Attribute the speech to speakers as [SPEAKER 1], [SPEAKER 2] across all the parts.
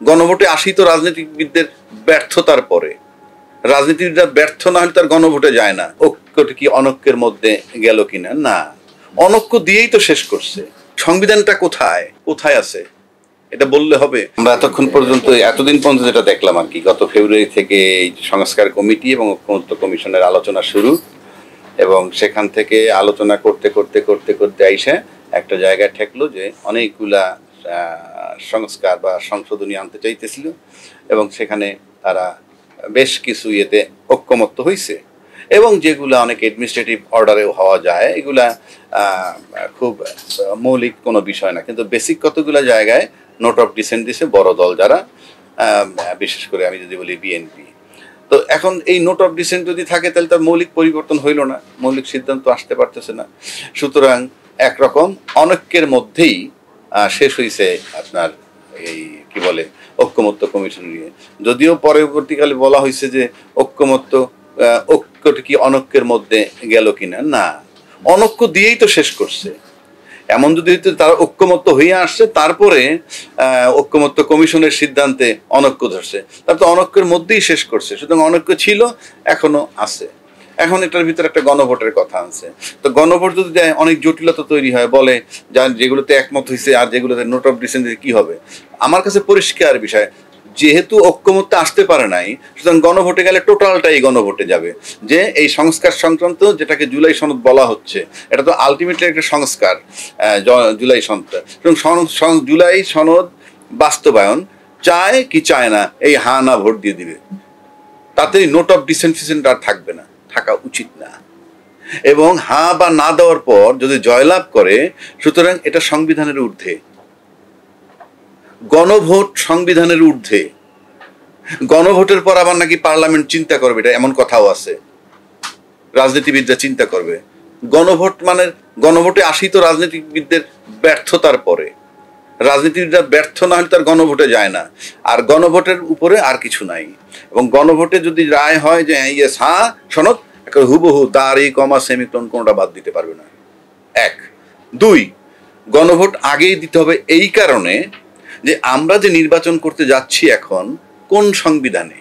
[SPEAKER 1] গণভোটে আসি তো রাজনীতিবিদদের ব্যর্থতার পরে। রাজনীতিবিদরা ব্যর্থ না হলে তার গণভোটে যায় না। ঐক্যটা কি অনৈক্যের মধ্যে গেল কিনা? না, অনৈক্য দিয়েই তো শেষ করছে। সংবিধানটা কোথায় কোথায় আছে এটা বললে হবে। আমরা এতদিন পর্যন্ত যেটা দেখলাম আর কি, গত ফেব্রুয়ারি থেকে এই সংস্কার কমিটি এবং ঐক্যমত্য কমিশনের আলোচনা শুরু, এবং সেখান থেকে আলোচনা করতে করতে করতে করতে আইসে একটা জায়গায় ঠেকলো যে অনেকগুলা সংস্কার বা সংশোধনী আনতে চাইতেছিল, এবং সেখানে তারা বেশ কিছু ইয়েতে ঐক্যমত্য হয়েছে, এবং যেগুলো অনেক অ্যাডমিনিস্ট্রেটিভ অর্ডারেও হওয়া যায়, এগুলা খুব মৌলিক কোনো বিষয় না, কিন্তু বেসিক কতগুলো জায়গায় নোট অফ ডিসেন্ট দিছে বড় দল যারা, বিশেষ করে আমি যদি বলি বিএনপি। তো এখন এই নোট অফ ডিসেন্ট যদি থাকে তাহলে তার মৌলিক পরিবর্তন হইল না, মৌলিক সিদ্ধান্ত আসতে পারতেছে না। সুতরাং একরকম অনৈক্যের মধ্যেই শেষ হয়েছে আপনার এই কি বলে ঐক্যমত্য কমিশন নিয়ে। যদিও পরবর্তীকালে বলা হয়েছে যে ঐক্যটা কি অনৈক্যের মধ্যে গেল কিনা? না, অনৈক্য দিয়েই তো শেষ করছে। এমন যদি তারা ঐক্যমত্য হয়ে আসছে তারপরে ঐক্যমত্য কমিশনের সিদ্ধান্তে অনৈক্য ধরছে, তার তো অনৈক্যের মধ্যেই শেষ করছে। সুতরাং অনৈক্য ছিল, এখনো আছে। এখন এটার ভিতরে একটা গণভোটের কথা আছে। তো গণভোট যদি দেয় অনেক জটিলতা তৈরি হয়, বলে যেগুলোতে একমত হয়েছে আর যেগুলোতে নোট অফ ডিসেন্ট কি হবে। আমার কাছে পরিষ্কার বিষয়, যেহেতু ঐক্যমত্যে আসতে পারে নাই, সুতরাং গণভোটে গেলে টোটালটাই গণভোটে যাবে। যে এই সংস্কার সংক্রান্ত যেটাকে জুলাই সনদ বলা হচ্ছে, এটা তো আলটিমেটলি একটা সংস্কার, জুলাই সনদটা। জুলাই সনদ বাস্তবায়ন চায় কি চায় না, এই হা না ভোট দিয়ে দিবে, তাতে নোট অফ ডিসেন্ট আর থাকবে না, থাকা উচিত না। এবং হা বা না দেওয়ার পর যদি জয়লাভ করে, সুতরাং এটা সংবিধানের ঊর্ধ্বে। গণভোট সংবিধানের ঊর্ধ্বে। গণভোটের পর আবার নাকি পার্লামেন্ট চিন্তা করবে, এটা এমন কথাও আছে, রাজনীতিবিদরা চিন্তা করবে। গণভোট মানে গণভোটে আসি তো রাজনীতিবিদদের ব্যর্থতার পরে। রাজনীতিবিদরা ব্যর্থ না হলে তার গণভোটে যায় না, আর গণভোটের উপরে আর কিছু নাই। এবং গণভোটে যদি রায় হয় যে ইয়েস হ্যাঁ সনদ, হুবহু দাঁড়ি কমা সেমিকোলন কোনটা বাদ দিতে পারবে না। এক। দুই, গণভোট আগেই দিতে হবে এই কারণে যে আমরা যে নির্বাচন করতে যাচ্ছি এখন কোন সংবিধানে,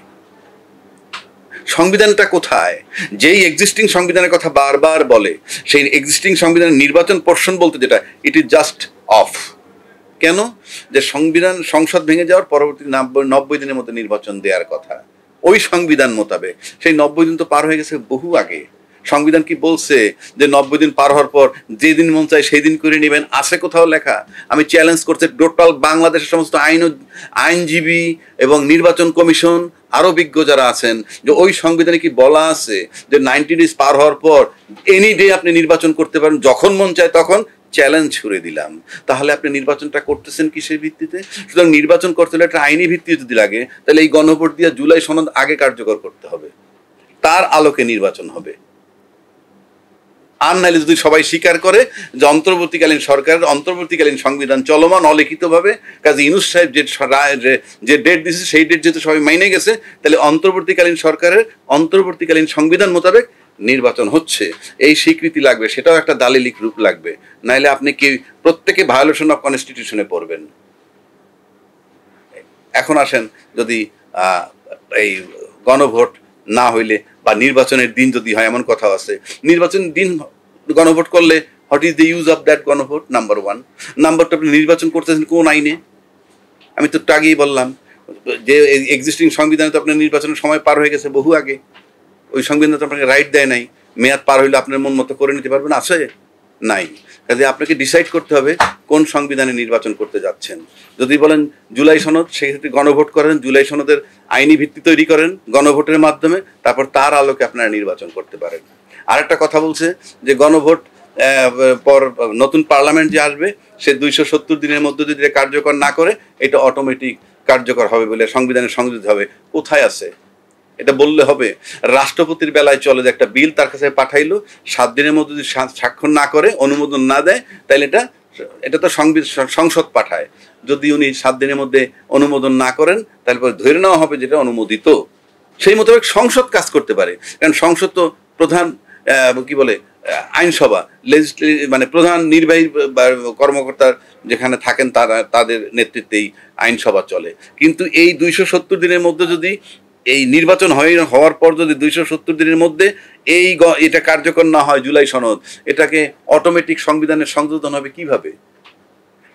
[SPEAKER 1] সংবিধানটা কোথায়? যেই এক্সিস্টিং সংবিধানের কথা বারবার বলে, সেই এক্সিস্টিং সংবিধানের নির্বাচন পোর্শন বলতে যেটা, ইট ইজ জাস্ট অফ। কেন? যে সংসদ ভেঙে যাওয়ার পরবর্তী 90 দিনের মধ্যে নির্বাচন দেওয়ার কথা, ওই সংবিধান মোতাবেক। সেই 90 দিন তো পার হয়ে গেছে বহু আগে। সংবিধান কি বলছে যে 90 দিন পার হওয়ার পর যেদিন মন চায় সেই দিন করে নেবেন? আছে কোথাও লেখা? আমি চ্যালেঞ্জ করতে টোটাল বাংলাদেশের সমস্ত আইনজীবী এবং নির্বাচন কমিশন আরো বিজ্ঞ যারা আছেন, যে ওই সংবিধানে কি বলা আছে যে 90 ডেজ পার হওয়ার পর এনি ডে আপনি নির্বাচন করতে পারেন, যখন মন চায় তখন? চ্যালেঞ্জ ছুড়ে দিলাম। তাহলে আপনি নির্বাচনটা করতেছেন কিসের ভিত্তিতে? সুতরাং নির্বাচন করতে হলে একটা আইনি ভিত্তি যদি লাগে, তাহলে এই গণভোট দিয়ে জুলাই সনদ আগে কার্যকর করতে হবে, তার আলোকে নির্বাচন হবে। আর নাইলে যদি সবাই স্বীকার করে যে অন্তর্বর্তীকালীন সরকারের অন্তর্বর্তীকালীন সংবিধান চলমান অলিখিতভাবে, কাজী ইউনূস সাহেব যে ডেট দিয়েছে সেই ডেট যেহেতু সবাই মাইনে গেছে, তাহলে অন্তর্বর্তীকালীন সরকারের অন্তর্বর্তীকালীন সংবিধান মোতাবেক নির্বাচন হচ্ছে, এই স্বীকৃতি লাগবে। সেটাও একটা দালিলিক রূপ লাগবে, নাইলে আপনি কি প্রত্যেকে ভায়োলেশন অফ কনস্টিটিউশনে পড়বেন। এখন আসেন, যদি এই গণভোট না হইলে বা নির্বাচনের দিন যদি হয়, এমন কথা আছে, নির্বাচনের দিন গণভোট করলে what is the use of that গণভোট? Number one. নাম্বার টু, আপনি নির্বাচন করতেছেন কোন আইনে? আমি তো একটু আগেই বললাম যে এক্সিস্টিং সংবিধানে তো আপনার নির্বাচনের সময় পার হয়ে গেছে বহু আগে। ওই সংবিধান তো আপনাকে রাইট দেয় নাই, মেয়াদ পার হইলে আপনার মন মতো করে নিতে পারবেন, আছে? নাই। কাজে আপনাকে ডিসাইড করতে হবে কোন সংবিধানে নির্বাচন করতে যাচ্ছেন। যদি বলেন জুলাই সনদ, সেক্ষেত্রে গণভোট করেন, জুলাই সনদের আইনি ভিত্তি তৈরি করেন গণভোটের মাধ্যমে, তারপর তার আলোকে আপনারা নির্বাচন করতে পারেন। আরেকটা কথা বলছে যে গণভোট পর নতুন পার্লামেন্ট যে আসবে, সে 270 দিনের মধ্যে যদি কার্যকর না করে, এটা অটোমেটিক কার্যকর হবে বলে সংবিধানে সংযোজিত হবে। কোথায় আছে? এটা বললে হবে। রাষ্ট্রপতির বেলায় চলে যে একটা বিল তার কাছে পাঠাইলো, 7 দিনের মধ্যে যদি স্বাক্ষর না করে, অনুমোদন না দেয়, তাহলে এটা তো সংসদ পাঠায়। যদি উনি 7 দিনের মধ্যে অনুমোদন না করেন, তারপর ধরে নেওয়া হবে যেটা অনুমোদিত। সেই মোতাবেক সংসদ কাজ করতে পারে, কারণ সংসদ তো প্রধান কি বলে আইনসভা মানে প্রধান নির্বাহী কর্মকর্তার যেখানে থাকেন তাদের নেতৃত্বেই আইনসভা চলে। কিন্তু এই 270 দিনের মধ্যে যদি এই নির্বাচন হওয়ার পর যদি 270 দিনের মধ্যে এটা কার্যকর না হয় জুলাই সনদ, এটাকে অটোমেটিক সংবিধানের সংশোধন হবে কিভাবে?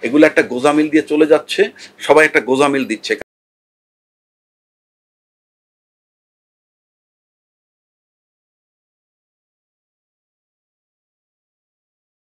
[SPEAKER 1] এগুলো একটা গোজামিল দিয়ে চলে যাচ্ছে, সবাই একটা গোজামিল দিচ্ছে।